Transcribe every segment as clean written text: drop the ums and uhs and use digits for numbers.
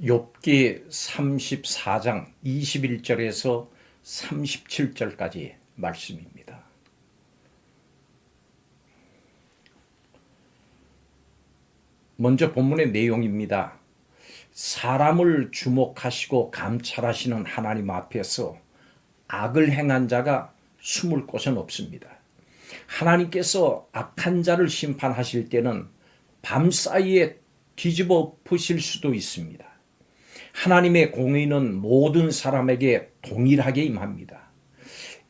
욥기 34장 21절에서 37절까지 말씀입니다. 먼저 본문의 내용입니다. 사람을 주목하시고 감찰하시는 하나님 앞에서 악을 행한 자가 숨을 곳은 없습니다. 하나님께서 악한 자를 심판하실 때는 밤사이에 뒤집어 엎으실 수도 있습니다. 하나님의 공의는 모든 사람에게 동일하게 임합니다.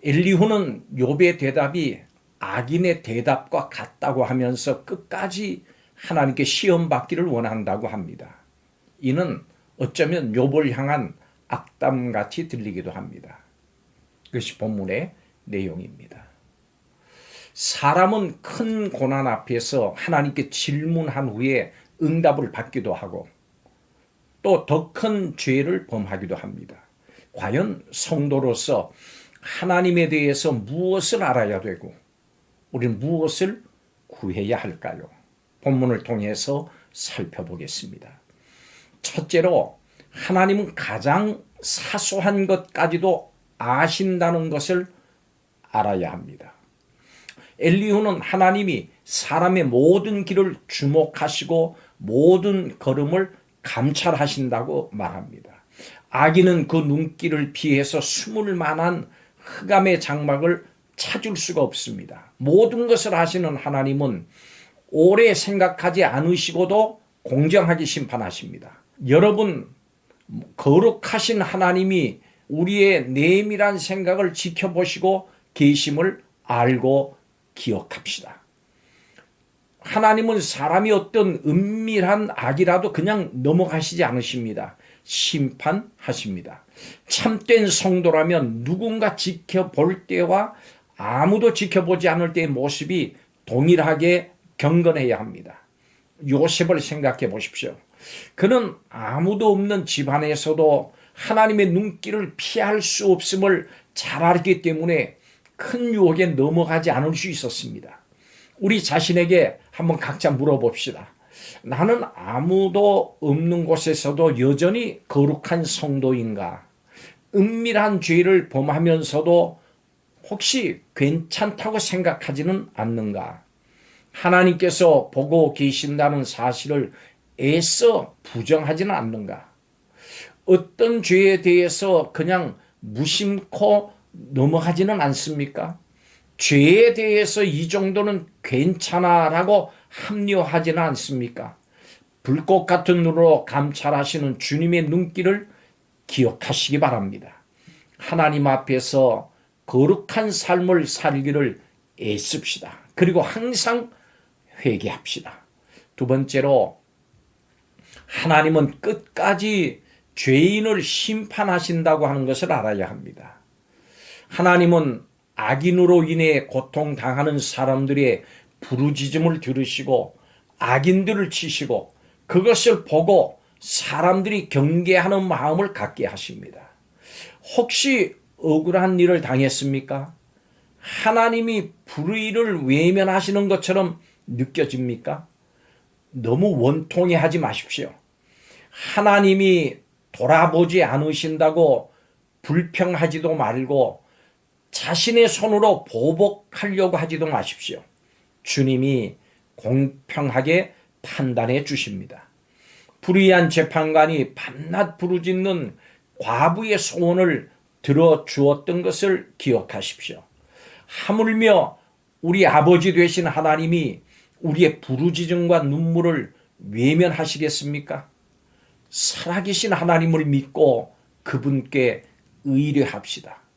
엘리후는 욥의 대답이 악인의 대답과 같다고 하면서 끝까지 하나님께 시험받기를 원한다고 합니다. 이는 어쩌면 욥을 향한 악담같이 들리기도 합니다. 그것이 본문의 내용입니다. 사람은 큰 고난 앞에서 하나님께 질문한 후에 응답을 받기도 하고 또 더 큰 죄를 범하기도 합니다. 과연 성도로서 하나님에 대해서 무엇을 알아야 되고 우리는 무엇을 구해야 할까요? 본문을 통해서 살펴보겠습니다. 첫째로 하나님은 가장 사소한 것까지도 아신다는 것을 알아야 합니다. 엘리후는 하나님이 사람의 모든 길을 주목하시고 모든 걸음을 감찰하신다고 말합니다. 악인은 그 눈길을 피해서 숨을 만한 흑암의 장막을 찾을 수가 없습니다. 모든 것을 아시는 하나님은 오래 생각하지 않으시고도 공정하게 심판하십니다. 여러분, 거룩하신 하나님이 우리의 내밀한 생각을 지켜보시고 계심을 알고 기억합시다. 하나님은 사람이 어떤 은밀한 악이라도 그냥 넘어가시지 않으십니다. 심판하십니다. 참된 성도라면 누군가 지켜볼 때와 아무도 지켜보지 않을 때의 모습이 동일하게 경건해야 합니다. 요셉을 생각해 보십시오. 그는 아무도 없는 집안에서도 하나님의 눈길을 피할 수 없음을 잘 알기 때문에 큰 유혹에 넘어가지 않을 수 있었습니다. 우리 자신에게 한번 각자 물어봅시다. 나는 아무도 없는 곳에서도 여전히 거룩한 성도인가? 은밀한 죄를 범하면서도 혹시 괜찮다고 생각하지는 않는가? 하나님께서 보고 계신다는 사실을 애써 부정하지는 않는가? 어떤 죄에 대해서 그냥 무심코 넘어가지는 않습니까? 죄에 대해서 이 정도는 괜찮아라고 합리화하지는 않습니까? 불꽃 같은 눈으로 감찰하시는 주님의 눈길을 기억하시기 바랍니다. 하나님 앞에서 거룩한 삶을 살기를 애씁시다. 그리고 항상 회개합시다. 두 번째로 하나님은 끝까지 죄인을 심판하신다고 하는 것을 알아야 합니다. 하나님은 악인으로 인해 고통당하는 사람들의 부르짖음을 들으시고 악인들을 치시고 그것을 보고 사람들이 경계하는 마음을 갖게 하십니다. 혹시 억울한 일을 당했습니까? 하나님이 불의를 외면하시는 것처럼 느껴집니까? 너무 원통해 하지 마십시오. 하나님이 돌아보지 않으신다고 불평하지도 말고 자신의 손으로 보복하려고 하지도 마십시오. 주님이 공평하게 판단해 주십니다. 불의한 재판관이 밤낮 부르짖는 과부의 소원을 들어주었던 것을 기억하십시오. 하물며 우리 아버지 되신 하나님이 우리의 부르짖음과 눈물을 외면하시겠습니까? 살아계신 하나님을 믿고 그분께 의뢰합시다.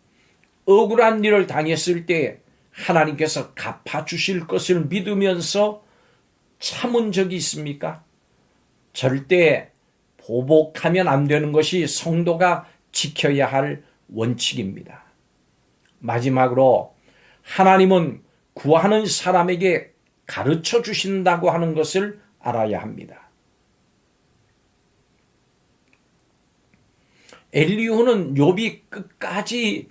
억울한 일을 당했을 때 하나님께서 갚아주실 것을 믿으면서 참은 적이 있습니까? 절대 보복하면 안 되는 것이 성도가 지켜야 할 원칙입니다. 마지막으로 하나님은 구하는 사람에게 가르쳐 주신다고 하는 것을 알아야 합니다. 엘리후는 욥이 끝까지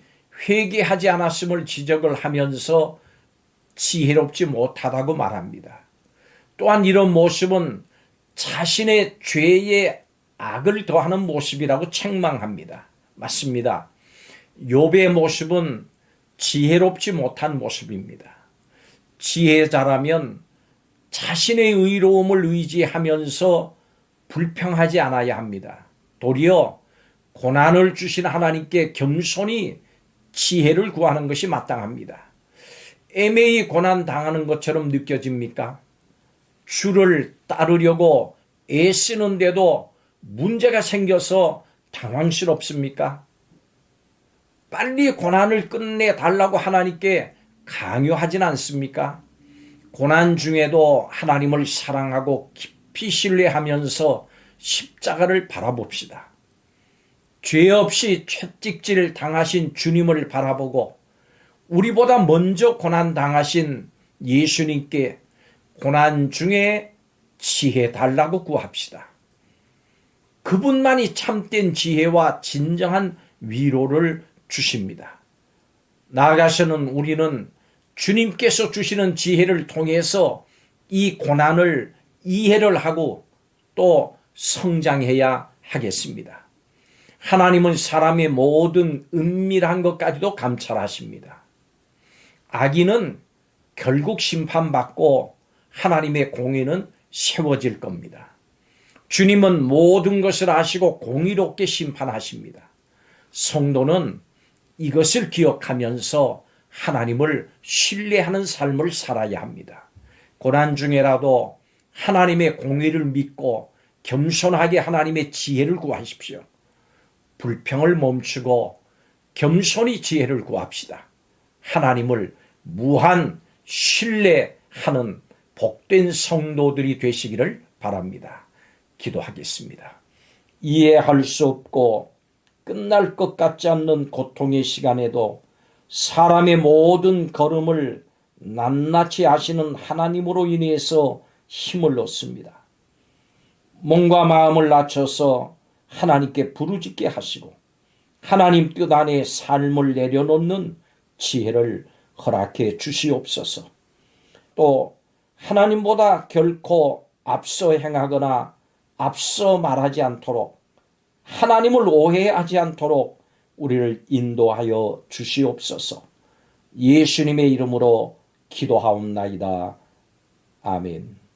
회개하지 않았음을 지적을 하면서 지혜롭지 못하다고 말합니다. 또한 이런 모습은 자신의 죄의 악을 더하는 모습이라고 책망합니다. 맞습니다. 욥의 모습은 지혜롭지 못한 모습입니다. 지혜자라면 자신의 의로움을 의지하면서 불평하지 않아야 합니다. 도리어 고난을 주신 하나님께 겸손히 지혜를 구하는 것이 마땅합니다. 애매히 고난 당하는 것처럼 느껴집니까? 주를 따르려고 애쓰는데도 문제가 생겨서 당황스럽습니까? 빨리 고난을 끝내달라고 하나님께 강요하진 않습니까? 고난 중에도 하나님을 사랑하고 깊이 신뢰하면서 십자가를 바라봅시다. 죄 없이 채찍질 당하신 주님을 바라보고 우리보다 먼저 고난 당하신 예수님께 고난 중에 지혜 달라고 구합시다. 그분만이 참된 지혜와 진정한 위로를 주십니다. 나아가서는 우리는 주님께서 주시는 지혜를 통해서 이 고난을 이해를 하고 또 성장해야 하겠습니다. 하나님은 사람의 모든 은밀한 것까지도 감찰하십니다. 악인은 결국 심판받고 하나님의 공의는 세워질 겁니다. 주님은 모든 것을 아시고 공의롭게 심판하십니다. 성도는 이것을 기억하면서 하나님을 신뢰하는 삶을 살아야 합니다. 고난 중에라도 하나님의 공의를 믿고 겸손하게 하나님의 지혜를 구하십시오. 불평을 멈추고 겸손히 지혜를 구합시다. 하나님을 무한 신뢰하는 복된 성도들이 되시기를 바랍니다. 기도하겠습니다. 이해할 수 없고 끝날 것 같지 않는 고통의 시간에도 사람의 모든 걸음을 낱낱이 아시는 하나님으로 인해서 힘을 얻습니다. 몸과 마음을 낮춰서 하나님께 부르짖게 하시고 하나님 뜻 안에 삶을 내려놓는 지혜를 허락해 주시옵소서. 또 하나님보다 결코 앞서 행하거나 앞서 말하지 않도록 하나님을 오해하지 않도록 우리를 인도하여 주시옵소서. 예수님의 이름으로 기도하옵나이다. 아멘.